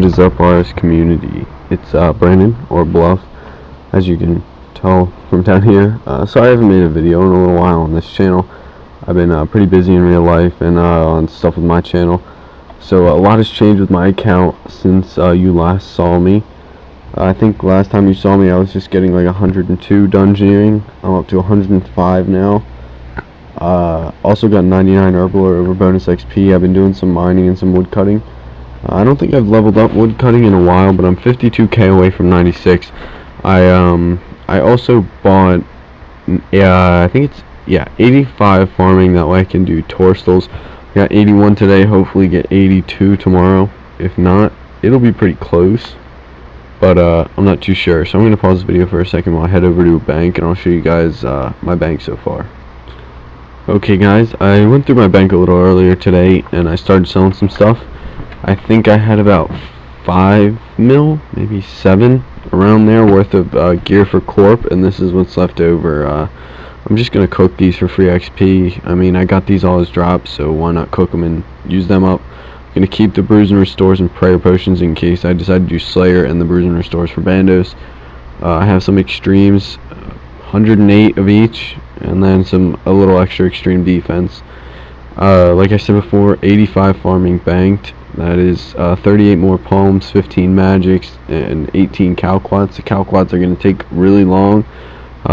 is up, RS community? It's Brandon, or Bluff, as you can tell from down here. Sorry I haven't made a video in a little while on this channel. I've been pretty busy in real life and on stuff with my channel. So a lot has changed with my account since you last saw me. I think last time you saw me I was just getting like 102 dungeoneering. I'm up to 105 now. Also got 99 herblore over bonus XP. I've been doing some mining and some wood cutting. I don't think I've leveled up wood cutting in a while, but I'm 52k away from 96. I also bought I think it's 85 farming, that way I can do torstals. Got 81 today, hopefully get 82 tomorrow. If not, it'll be pretty close, but I'm not too sure. So I'm going to pause the video for a second while I head over to a bank, and I'll show you guys my bank so far. Okay guys, I went through my bank a little earlier today and I started selling some stuff. I think I had about 5 mil, maybe 7 around there worth of gear for Corp, and this is what's left over. I'm just gonna cook these for free XP. I mean, I got these all as drops, so why not cook them and use them up. I'm gonna keep the brews and restores and prayer potions in case I decide to do Slayer and the brews and restores for bandos. I have some extremes, 108 of each, and then a little extra extreme defense. Like I said before, 85 farming banked. That is 38 more palms, 15 magics, and 18 calquats. The calquats are going to take really long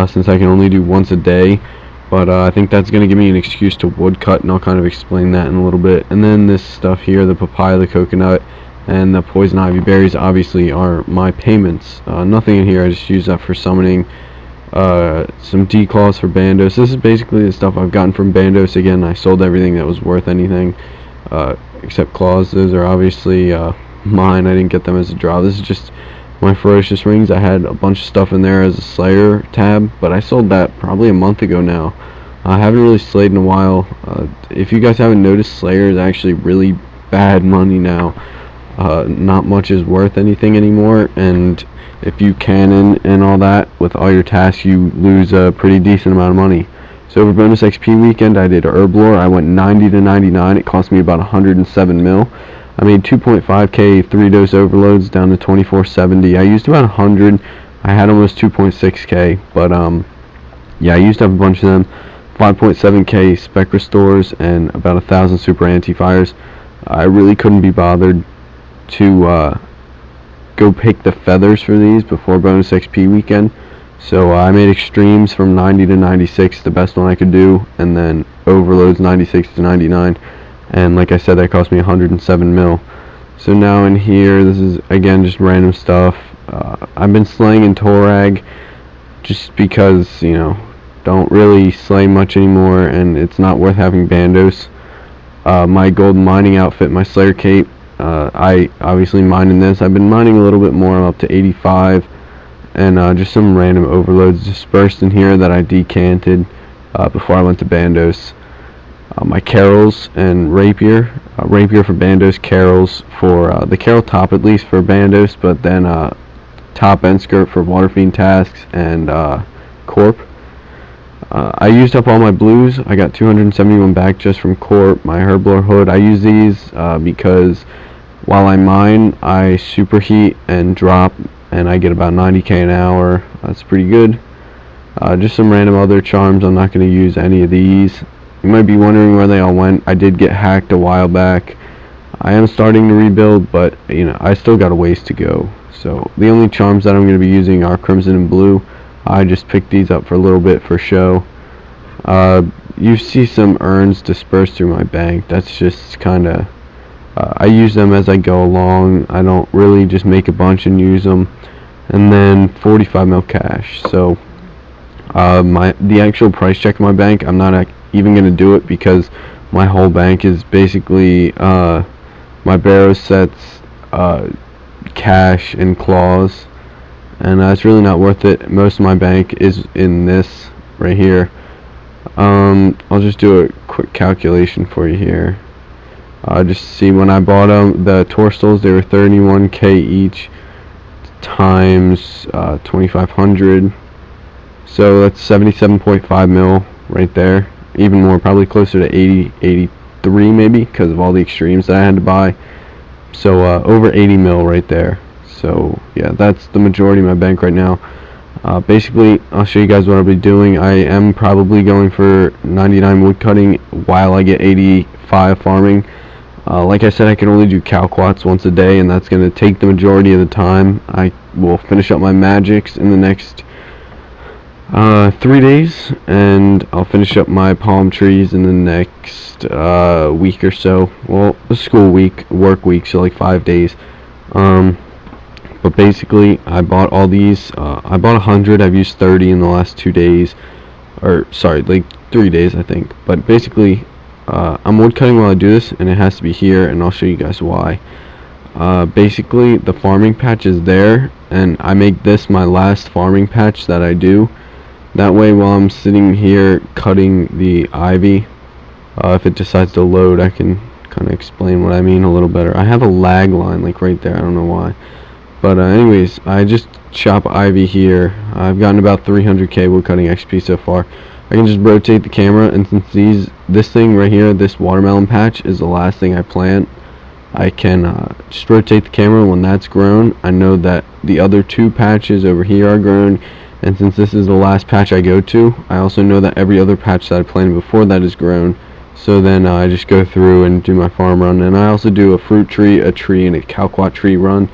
since I can only do once a day, but I think that's going to give me an excuse to woodcut, and I'll kind of explain that in a little bit. And then this stuff here, the papaya, the coconut, and the poison ivy berries obviously are my payments. Nothing in here, I just use that for summoning. Some declaws for bandos. This is basically the stuff I've gotten from bandos. Again, I sold everything that was worth anything except claws. Those are obviously mine. I didn't get them as a draw. This is just my ferocious rings. I had a bunch of stuff in there as a Slayer tab, but I sold that probably a month ago now. I haven't really slayed in a while. If you guys haven't noticed, Slayer is actually really bad money now. Not much is worth anything anymore, and if you cannon and all that with all your tasks, you lose a pretty decent amount of money. So over bonus XP weekend, I did herblore. I went 90 to 99. It cost me about 107 mil. I made 2.5k 3-dose overloads down to 2470. I used about 100. I had almost 2.6k, but yeah, I used up a bunch of them. 5.7k spec restores and about 1,000 super anti-fires. I really couldn't be bothered to go pick the feathers for these before bonus XP weekend, so I made extremes from 90 to 96, the best one I could do, and then overloads 96 to 99, and like I said, that cost me 107 mil. So now in here, this is again just random stuff. I've been slaying in Torag just because, you know, don't really slay much anymore and it's not worth having bandos. My gold mining outfit, my Slayer cape, I obviously mined in this. I've been mining a little bit more. I'm up to 85, and just some random overloads dispersed in here that I decanted before I went to bandos. My carols and rapier for bandos, carols for the carol top at least for bandos, but then top and skirt for waterfiend tasks and corp. I used up all my blues. I got 271 back just from Corp. My herblore hood, I use these because while I mine, I superheat and drop, and I get about 90k an hour. That's pretty good. Just some random other charms. I'm not going to use any of these. You might be wondering where they all went. I did get hacked a while back. I am starting to rebuild, but you know, I still got a ways to go. So the only charms that I'm going to be using are crimson and blue. I just picked these up for a little bit for show. You see some urns dispersed through my bank. That's just kind of I use them as I go along. I don't really just make a bunch and use them. And then 45 mil cash. So the actual price check of my bank, I'm not even going to do it because my whole bank is basically my barrow sets, cash and claws, and it's really not worth it. Most of my bank is in this right here. I'll just do a quick calculation for you here. Just see, when I bought them, the torstals, they were 31k each times 2500, so that's 77.5 mil right there. Even more, probably closer to 80, 83 maybe, because of all the extremes that I had to buy. So over 80 mil right there. So yeah, that's the majority of my bank right now. Basically, I'll show you guys what I'll be doing. I am probably going for 99 wood cutting while I get 85 farming. Like I said, I can only do calquats once a day, and that's going to take the majority of the time. I will finish up my magics in the next 3 days, and I'll finish up my palm trees in the next week or so. Well, a school week, work week, so like 5 days. But basically, I bought all these. I bought 100. I've used 30 in the last 2 days, or sorry, like 3 days, I think. But basically, I'm wood cutting while I do this, and it has to be here, and I'll show you guys why. Basically, the farming patch is there, and I make this my last farming patch that I do. That way, while I'm sitting here cutting the ivy, if it decides to load, I can kind of explain what I mean a little better. I have a lag line like right there. I don't know why. But anyways, I just chop ivy here. I've gotten about 300k wood cutting XP so far. I can just rotate the camera, and since this thing right here, this watermelon patch, is the last thing I plant, I can just rotate the camera. When that's grown, I know that the other 2 patches over here are grown, and since this is the last patch I go to, I also know that every other patch that I planted before that is grown. So then I just go through and do my farm run, and I also do a fruit tree, a tree, and a calquat tree run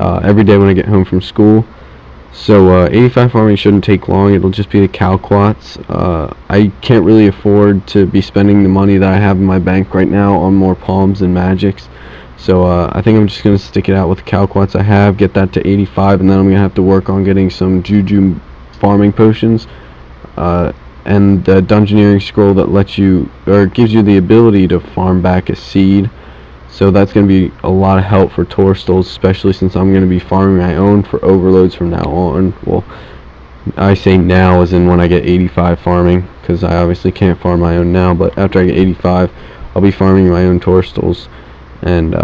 every day when I get home from school. So 85 farming shouldn't take long. It'll just be the calquats. I can't really afford to be spending the money that I have in my bank right now on more palms and magics. So I think I'm just going to stick it out with the calquats I have, get that to 85, and then I'm going to have to work on getting some juju farming potions and the dungeoneering scroll that lets you, or gives you the ability to farm back a seed. So that's going to be a lot of help for tourstals, especially since I'm going to be farming my own for overloads from now on. Well, I say now as in when I get 85 farming, because I obviously can't farm my own now, but after I get 85, I'll be farming my own tourstals and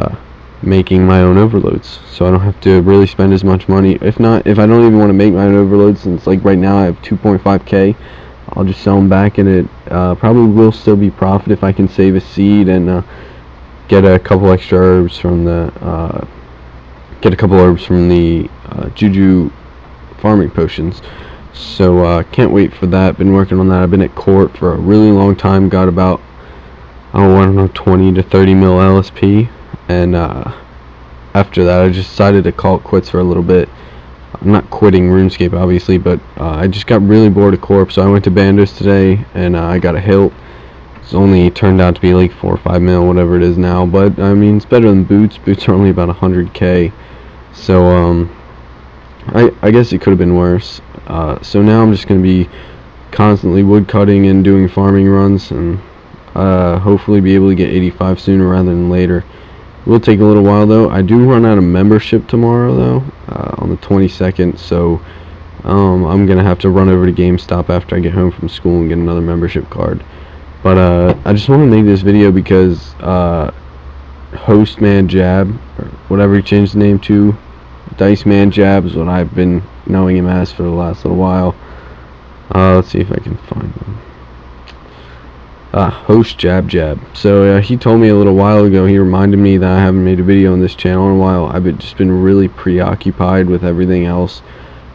making my own overloads, so I don't have to really spend as much money. If I don't even want to make my own overloads, since like right now I have 2.5k, I'll just sell them back, and it probably will still be profit if I can save a seed and get a couple extra herbs from the juju farming potions. So can't wait for that. Been working on that. I've been at court for a really long time. Got about I don't know 20 to 30 mil LSP, and after that I just decided to call it quits for a little bit. I'm not quitting RuneScape obviously, but I just got really bored of corp, so I went to Bandos today, and I got a hilt. It's only turned out to be like 4 or 5 mil, whatever it is now, but I mean, it's better than boots. Boots are only about 100k, so I guess it could have been worse. So now I'm just going to be constantly wood cutting and doing farming runs, and hopefully be able to get 85 sooner rather than later. It will take a little while though. I do run out of membership tomorrow though, on the 22nd, so I'm going to have to run over to GameStop after I get home from school and get another membership card. But I just want to make this video because Hostman Jab, or whatever he changed the name to, Dice Man Jab is what I've been knowing him as for the last little while. Let's see if I can find him. Host Jab. So he told me a little while ago, he reminded me that I haven't made a video on this channel in a while. I've just been really preoccupied with everything else.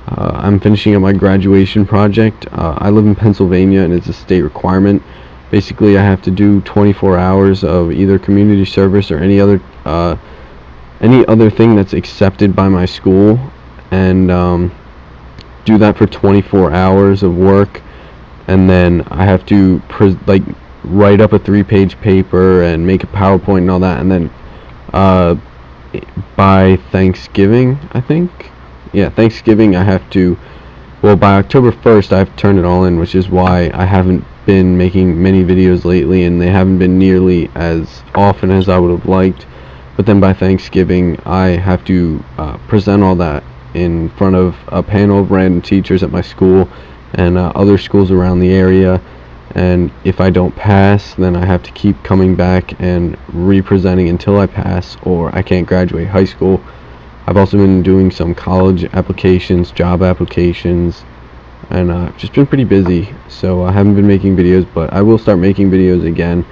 I'm finishing up my graduation project. I live in Pennsylvania, and it's a state requirement. Basically, I have to do 24 hours of either community service or any other thing that's accepted by my school, and do that for 24 hours of work, and then I have to write up a 3-page paper and make a PowerPoint and all that, and then by Thanksgiving, I think, yeah, Thanksgiving, I have to, well, by October 1st I have to turn it all in, which is why I haven't been making many videos lately, and they haven't been nearly as often as I would have liked. But then by Thanksgiving I have to present all that in front of a panel of random teachers at my school and other schools around the area, and if I don't pass, then I have to keep coming back and re-presenting until I pass, or I can't graduate high school. I've also been doing some college applications, job applications, and just been pretty busy, so I haven't been making videos, but I will start making videos again.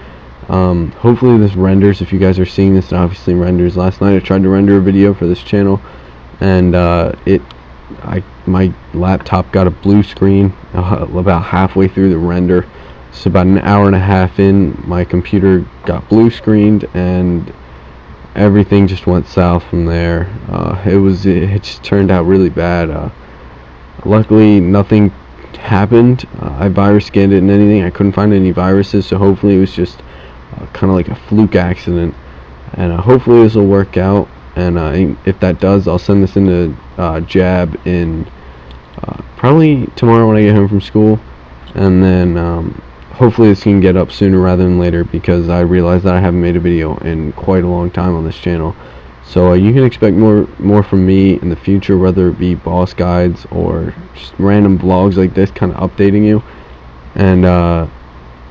Hopefully this renders. If you guys are seeing this, it obviously renders. Last night I tried to render a video for this channel, and my laptop got a blue screen about halfway through the render. So about an hour and a half in, my computer got blue screened, and everything just went south from there. It just turned out really bad. Luckily nothing happened. I virus scanned it and anything. I couldn't find any viruses, so hopefully it was just kind of like a fluke accident, and hopefully this will work out. And if that does, I'll send this into Jab in probably tomorrow when I get home from school, and then hopefully this can get up sooner rather than later, because I realize that I haven't made a video in quite a long time on this channel. So you can expect more from me in the future, whether it be boss guides or just random vlogs like this, kind of updating you. And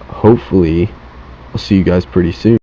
hopefully I'll see you guys pretty soon.